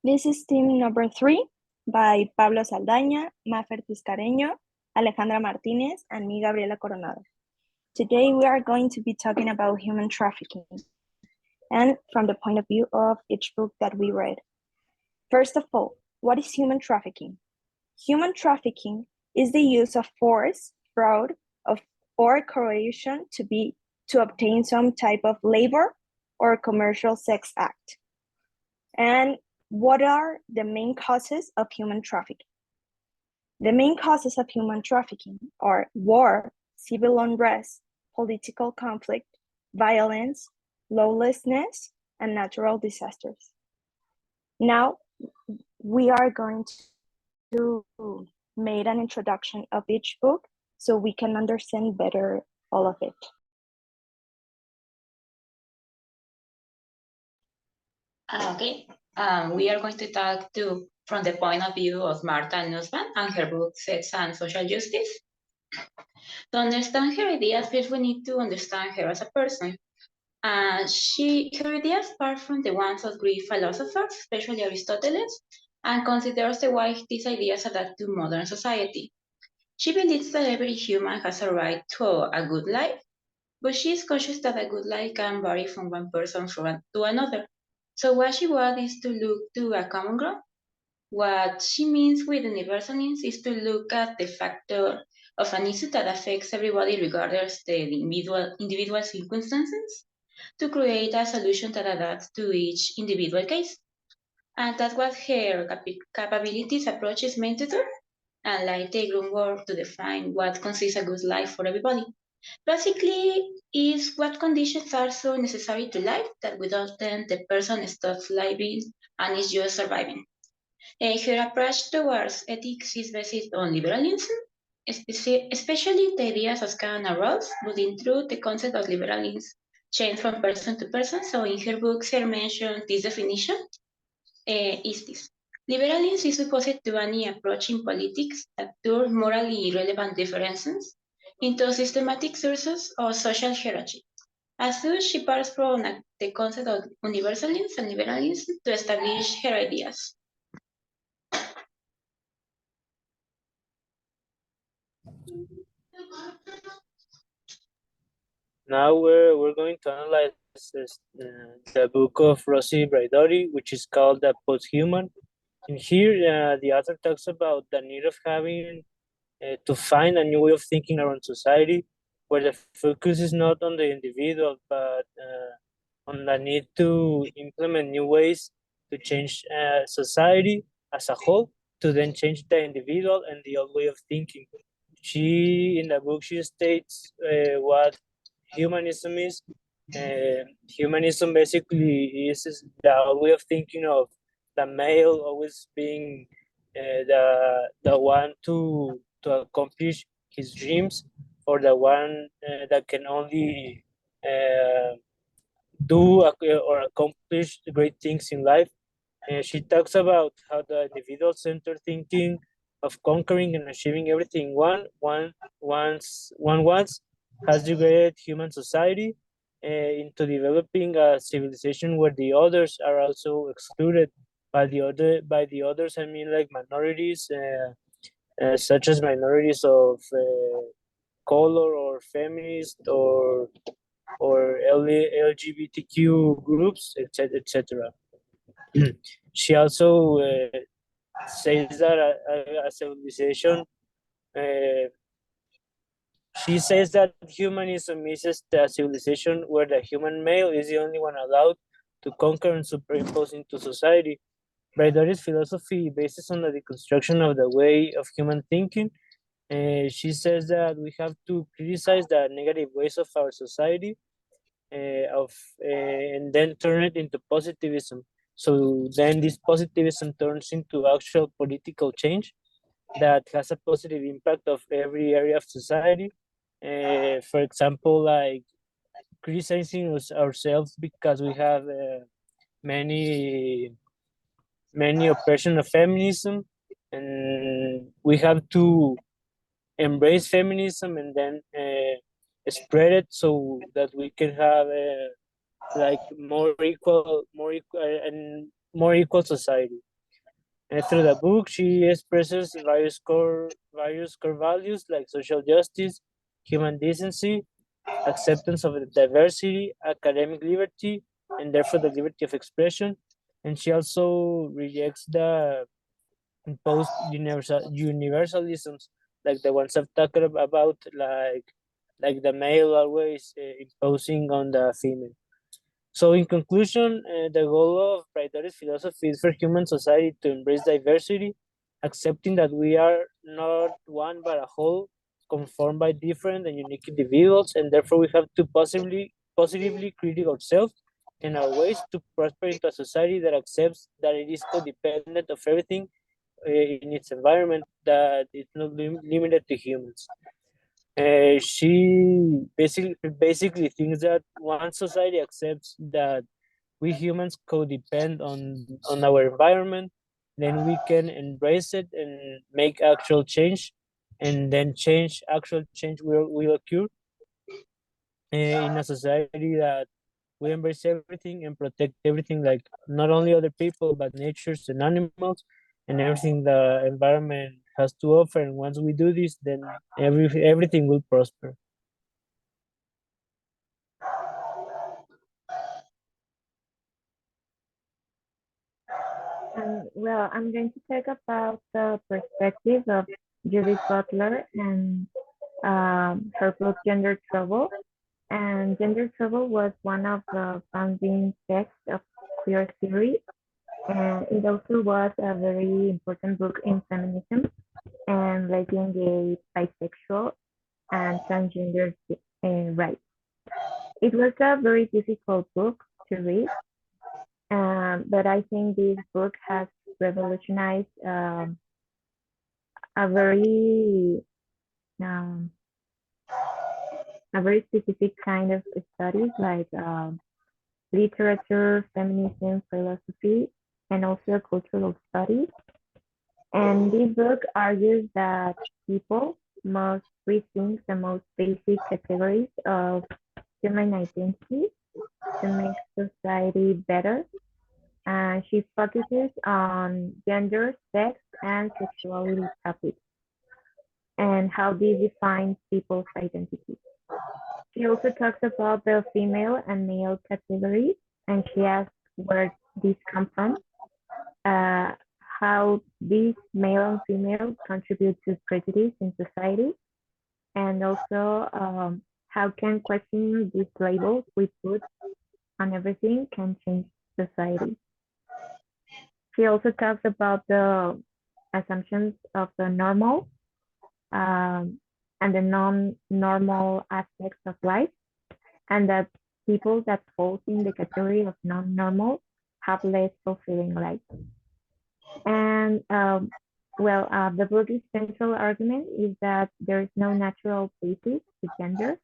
This is team number 3 by Pablo Saldaña, Mafer Tiscareño, Alejandra Martinez, and me, Gabriela Coronado. Today we are going to be talking about human trafficking and from the point of view of each book that we read. First of all, what is human trafficking? Human trafficking is the use of force, fraud, or coercion to obtain some type of labor or commercial sex act. And what are the main causes of human trafficking? The main causes of human trafficking are war, civil unrest, political conflict, violence, lawlessness, and natural disasters. Now, we are going to make an introduction of each book so we can understand better all of it. Okay, we are going to talk from the point of view of Martha Nussbaum and her book Sex and Social Justice. To understand her ideas, first we need to understand her as a person. Her ideas part from the ones of Greek philosophers, especially Aristotle, and considers the way these ideas adapt to modern society. She believes that every human has a right to a good life, but she is conscious that a good life can vary from one person to another. So what she wants is to look to a common ground. What she means with universalism is to look at the factor of an issue that affects everybody regardless the individual circumstances to create a solution that adapts to each individual case. And that's what her capabilities approach is meant to do, and like the groundwork to define what constitutes a good life for everybody. Basically, is what conditions are so necessary to life that without them the person stops living and is just surviving. Her approach towards ethics is based on liberalism, especially the ideas of Kant and Rawls, but in truth, the concept of liberalism changes from person to person. So in her books, her mentioned this definition is this. Liberalism is opposed to any approach in politics that turns morally irrelevant differences into systematic sources of social hierarchy. As such, she parts from the concept of universalism and liberalism to establish her ideas. Now we're going to analyze the book of Rosie Braidotti, which is called The Posthuman. In here, the author talks about the need of having to find a new way of thinking around society, where the focus is not on the individual, but on the need to implement new ways to change society as a whole, to then change the individual and the old way of thinking. In the book, she states what humanism is. Humanism basically is the way of thinking of the male always being the one to accomplish his dreams, or the one that can only do or accomplish great things in life. She talks about how the individual-centered thinking of conquering and achieving everything one wants has degraded human society into developing a civilization where the others are also excluded. By the others, I mean like minorities, such as minorities of color or feminist or LGBTQ groups, etc., etc. She also says that a civilization. She says that humanism is a civilization where the human male is the only one allowed to conquer and superimpose into society. Braidotti's philosophy bases on the deconstruction of the way of human thinking. She says that we have to criticize the negative ways of our society, and then turn it into positivism. So then this positivism turns into actual political change that has a positive impact of every area of society. For example, like criticizing ourselves because we have many oppression of feminism, and we have to embrace feminism and then spread it so that we can have like more equal and more equal society. Through the book, she expresses various core values like social justice, human decency, acceptance of diversity, academic liberty, and therefore the liberty of expression. And she also rejects the imposed universalisms like the ones I've talked about, like the male always imposing on the female. So, in conclusion, the goal of Praetorius philosophy is for human society to embrace diversity, accepting that we are not one but a whole, conformed by different and unique individuals, and therefore we have to positively critique ourselves and our ways to prosper into a society that accepts that it is codependent of everything in its environment, that it's not limited to humans. She basically thinks that once society accepts that we humans codepend on our environment, then we can embrace it and make actual change, and then actual change will occur in a society that we embrace everything and protect everything, like not only other people but natures and animals and everything the environment has to offer. And once we do this, then everything will prosper. Well, I'm going to talk about the perspective of Judith Butler and her book Gender Trouble. And Gender Trouble was one of the founding texts of queer theory. And it also was a very important book in feminism and lesbian, gay, bisexual, and transgender rights. It was a very difficult book to read, but I think this book has revolutionized a very um, a very specific kind of studies like literature, feminism, philosophy, and also cultural studies. And this book argues that people must rethink the most basic categories of human identity to make society better. And she focuses on gender, sex, and sexuality topics and how this defines people's identity. She also talks about the female and male categories, and she asks where these come from, uh, how these male and female contribute to prejudice in society, and also how can questioning these labels we put on everything can change society. She also talks about the assumptions of the normal and the non-normal aspects of life, and that people that fall in the category of non-normal have less fulfilling lives. And the book's central argument is that there is no natural basis to gender,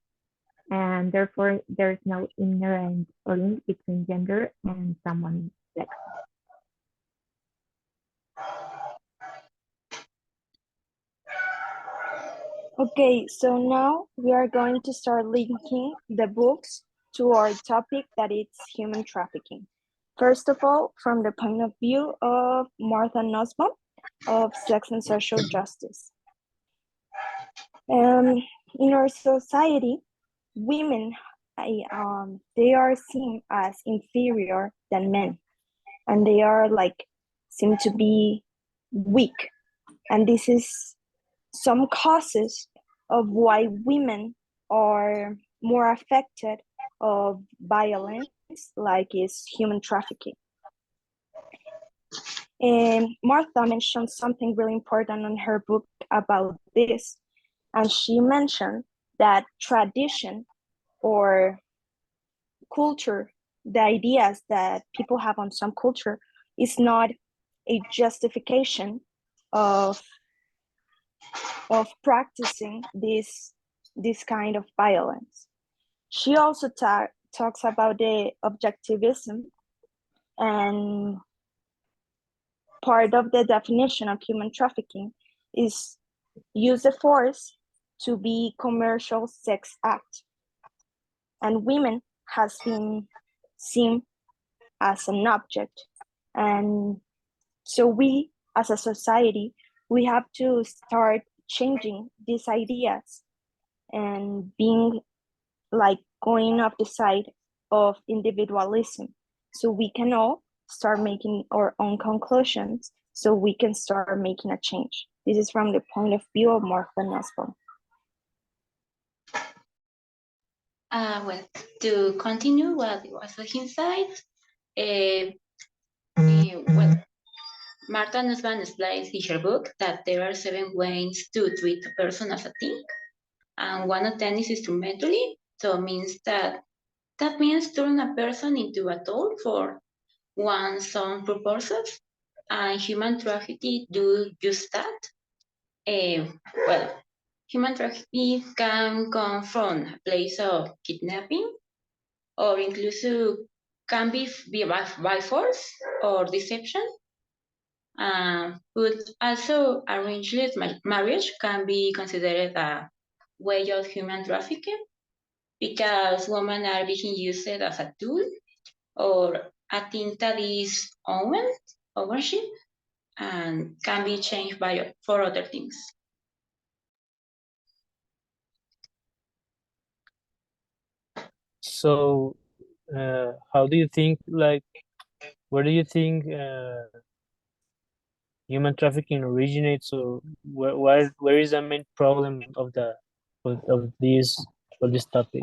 and therefore there is no inherent link between gender and someone's sex. Okay, so now we are going to start linking the books to our topic, that is human trafficking. First of all, from the point of view of Martha Nussbaum of Sex and Social Justice. In our society, women, they are seen as inferior than men, and they are seem to be weak. And this is some causes of why women are more affected of violence, like is human trafficking. And Martha mentioned something really important in her book about this. And she mentioned that tradition or culture, the ideas that people have on some culture, is not a justification of practicing this kind of violence. She also talks about the objectivism, and part of the definition of human trafficking is use the force to be commercial sex act. And women has been seen as an object. And so we as a society, we have to start changing these ideas and being like going off the side of individualism, so we can all start making our own conclusions, so we can start making a change. This is from the point of view of Martha Nussbaum. Well, to continue what was his side, well, Martha Nussbaum explains in her book that there are 7 ways to treat a person as a thing, and one of them is instrumentally, so it means that means turn a person into a tool for one's own purposes, and human trafficking do just that. Well, human trafficking can come from a place of kidnapping, or inclusive can be by force or deception. But also arranged marriage can be considered a way of human trafficking, because women are being used as a tool or a thing that is ownership, and can be changed for other things. So, how do you think, like, where do you think human trafficking originates, or where is the main problem of this topic?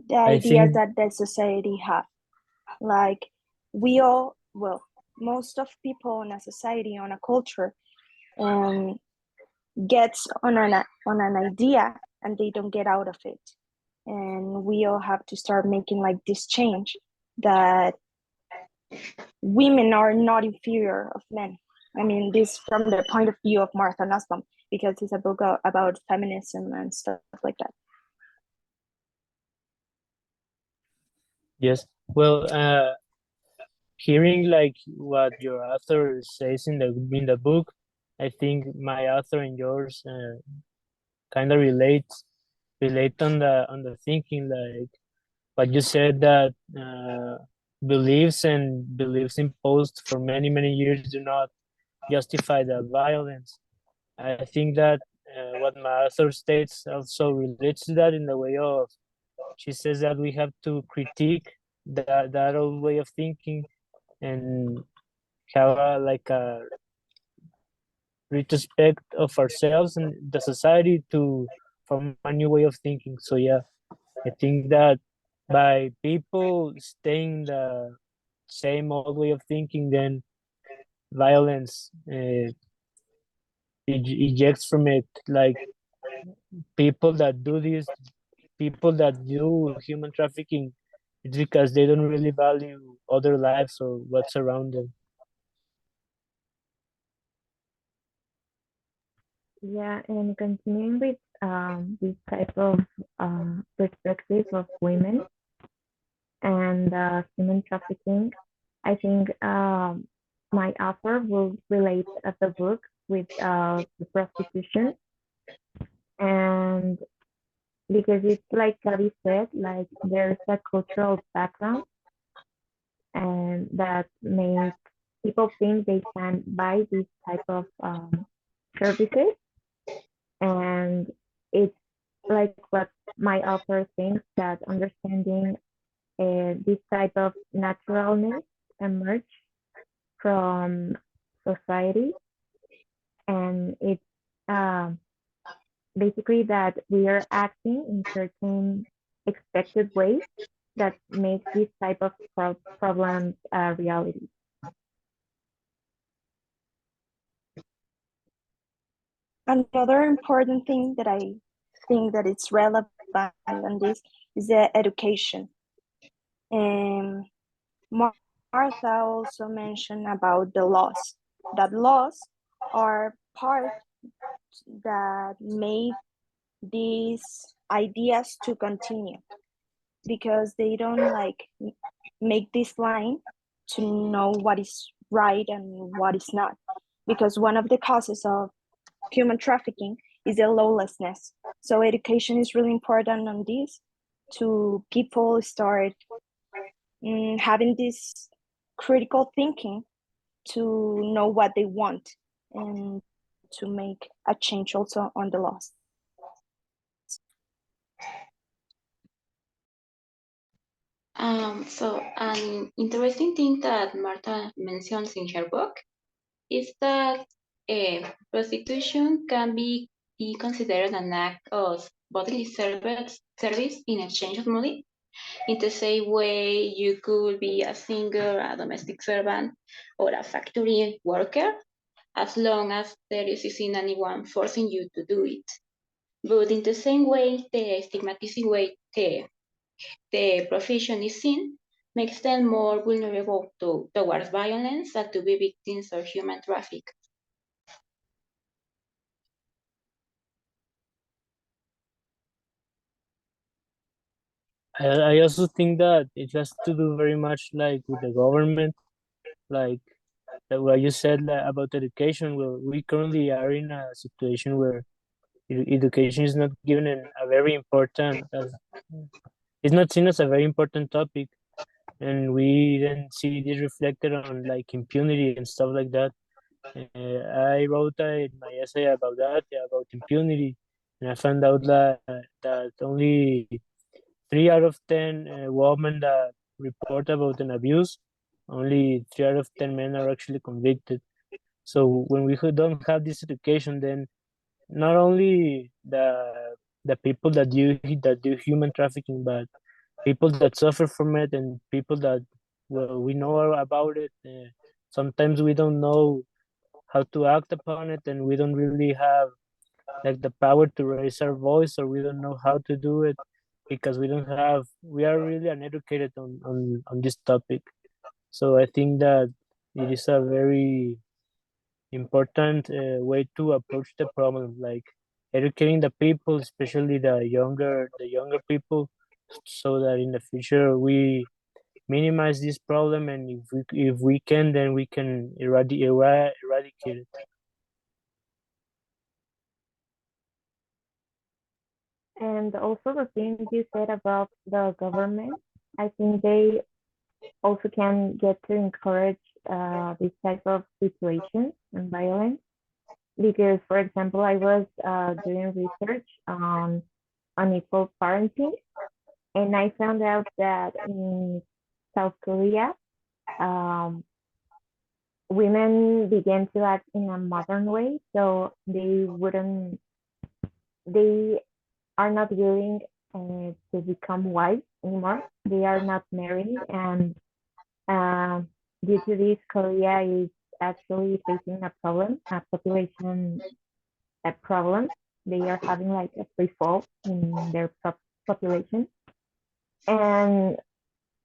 The I ideas think that the society have, like we all, well, most of people in a society, on a culture, gets on an idea and they don't get out of it, and we all have to start making like this change that women are not inferior of men. I mean, this from the point of view of Martha Nussbaum, because it's a book about feminism and stuff like that. yes. Well, hearing like what your author says in the book, I think my author and yours kind of relate on the thinking, like what you said, that beliefs imposed for many years do not justify the violence. I think that what my author states also relates to that, in the way of, she says that we have to critique that old way of thinking and have like a retrospect of ourselves and the society to form a new way of thinking. So yeah, I think that by people staying the same old way of thinking, then violence ejects from it. Like people that do this, people that do human trafficking, it's because they don't really value other lives or what's around them. Yeah, and continuing with this type of perspective of women and human trafficking, I think my author will relate the book with the prostitution, and because it's like Gabi said, like there's a cultural background and that makes people think they can buy this type of services, and it's like what my author thinks, that understanding this type of naturalness emerge from society, and it's basically that we are acting in certain expected ways that makes this type of problems a reality. Another important thing that I think that it's relevant on this is the education. Martha also mentioned about the laws, that laws are part that made these ideas to continue, because they don't like make this line to know what is right and what is not, because one of the causes of human trafficking is the lawlessness. So education is really important on this, to people start having this critical thinking to know what they want and to make a change also on the laws. So an interesting thing that Marta mentions in her book is that prostitution can be considered an act of bodily service in exchange of money. In the same way, you could be a singer, a domestic servant, or a factory worker, as long as there isn't anyone forcing you to do it. But in the same way, the stigmatizing way the profession is seen makes them more vulnerable towards violence and to be victims of human trafficking. I also think that it has to do very much like with the government, like what you said about education. Well, we currently are in a situation where education is not given a very important, it's not seen as a very important topic, and we then see this reflected on like impunity and stuff like that. I wrote my essay about that, about impunity, and I found out that only 3 out of 10 women that report about an abuse, only 3 out of 10 men are actually convicted. So when we don't have this education, then not only the people that do human trafficking, but people that suffer from it and people that, well, we know about it. Sometimes we don't know how to act upon it, and we don't really have like the power to raise our voice, or we don't know how to do it because we are really uneducated on this topic. So I think that it is a very important way to approach the problem, like educating the people, especially the younger people, so that in the future we minimize this problem, and if we can, then we can eradicate it. And also the thing you said about the government, I think they also can get to encourage this type of situations and violence. Because, for example, I was doing research on unequal parenting, and I found out that in South Korea, um, women began to act in a modern way, so they are not willing to become wives anymore. They are not married, and due to this, Korea is actually facing a population problem. They are having like a free fall in their population, and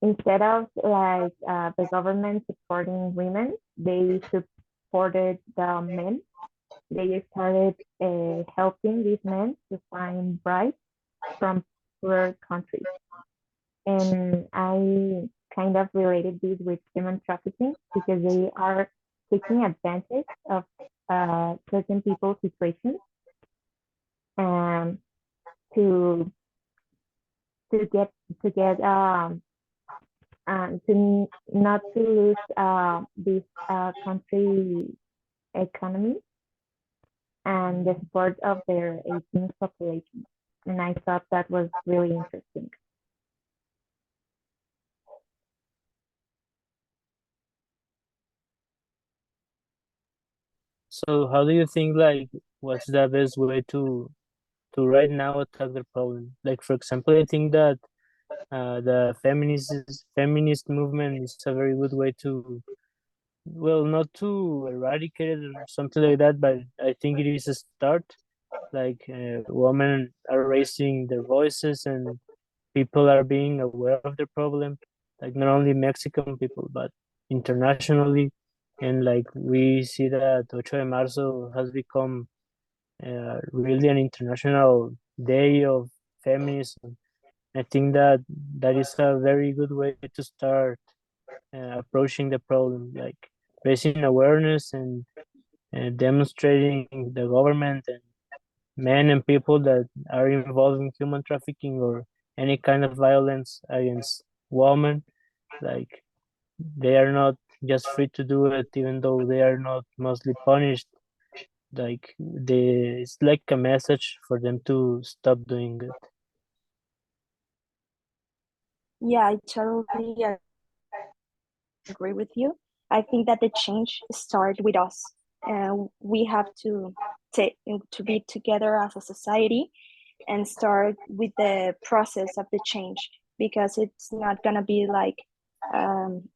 instead of like the government supporting women, they supported the men. They started helping these men to find brides from poorer countries. And I kind of related this with human trafficking because they are taking advantage of certain people's situations and to to get to not to lose this country economy and the support of their aging population. And I thought that was really interesting. So how do you think, like, what's the best way to right now attack the problem? Like, for example, I think that the feminist movement is a very good way to, well, not to eradicate it or something like that, but I think it is a start. Like, women are raising their voices, and people are being aware of the problem, like not only Mexican people but internationally. And like we see that 8 de Marzo has become really an international day of feminism. I think that that is a very good way to start approaching the problem, like raising awareness and demonstrating the government and men and people that are involved in human trafficking or any kind of violence against women. Like they are not just free to do it, even though they are not mostly punished. Like it's like a message for them to stop doing it. Yeah, I totally agree with you. I think that the change starts with us. We have to be together as a society and start with the process of the change, because it's not gonna be like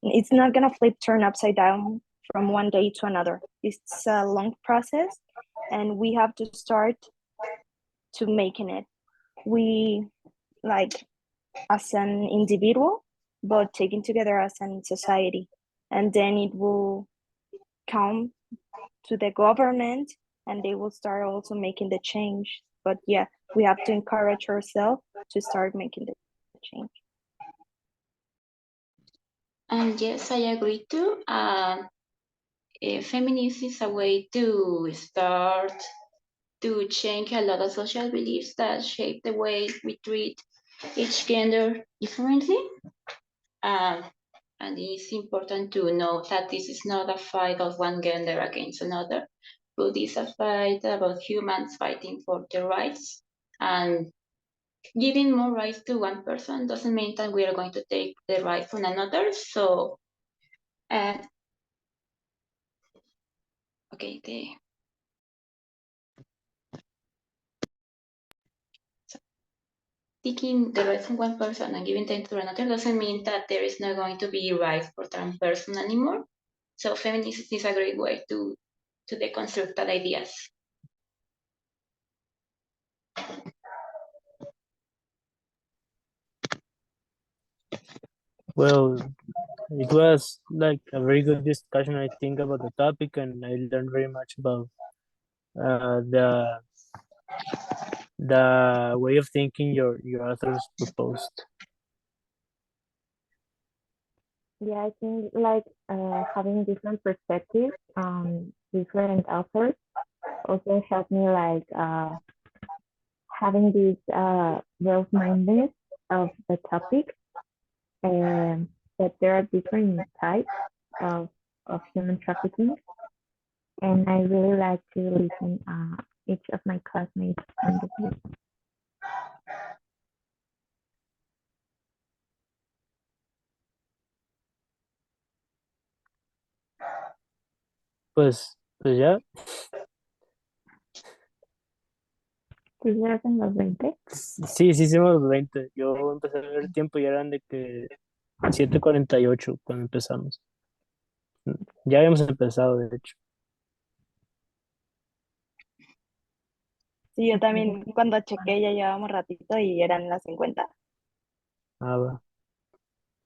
it's not gonna turn upside down from one day to another. It's a long process, and we have to start to making it. We like as an individual, but taken together as a society, and then it will come to the government, and they will start also making the change. But yeah, we have to encourage ourselves to start making the change. And yes, I agree too. Feminism is a way to start to change a lot of social beliefs that shape the way we treat each gender differently. And it's important to know that this is not a fight of one gender against another, but it's a fight about humans fighting for their rights. And giving more rights to one person doesn't mean that we are going to take the rights from another. So, okay, taking the rights from one person and giving them to another doesn't mean that there is not going to be rights for that person anymore. So feminism is a great way to deconstruct that ideas. Well, it was like a very good discussion, I think, about the topic, and I learned very much about uh, the the way of thinking your authors proposed. Yeah, I think like having different perspectives on different authors also helped me like having this well-mindedness of the topic, and that there are different types of human trafficking, and I really like to listen each of my classmates' point of view. Pues ya, ¿Sí se hacen los 20? sí hicimos los 20. Yo empecé a ver el tiempo y eran de que 7:48 cuando empezamos. Ya habíamos empezado, de hecho. Sí, yo también cuando chequé ya llevábamos ratito y eran las 50. Ah, va.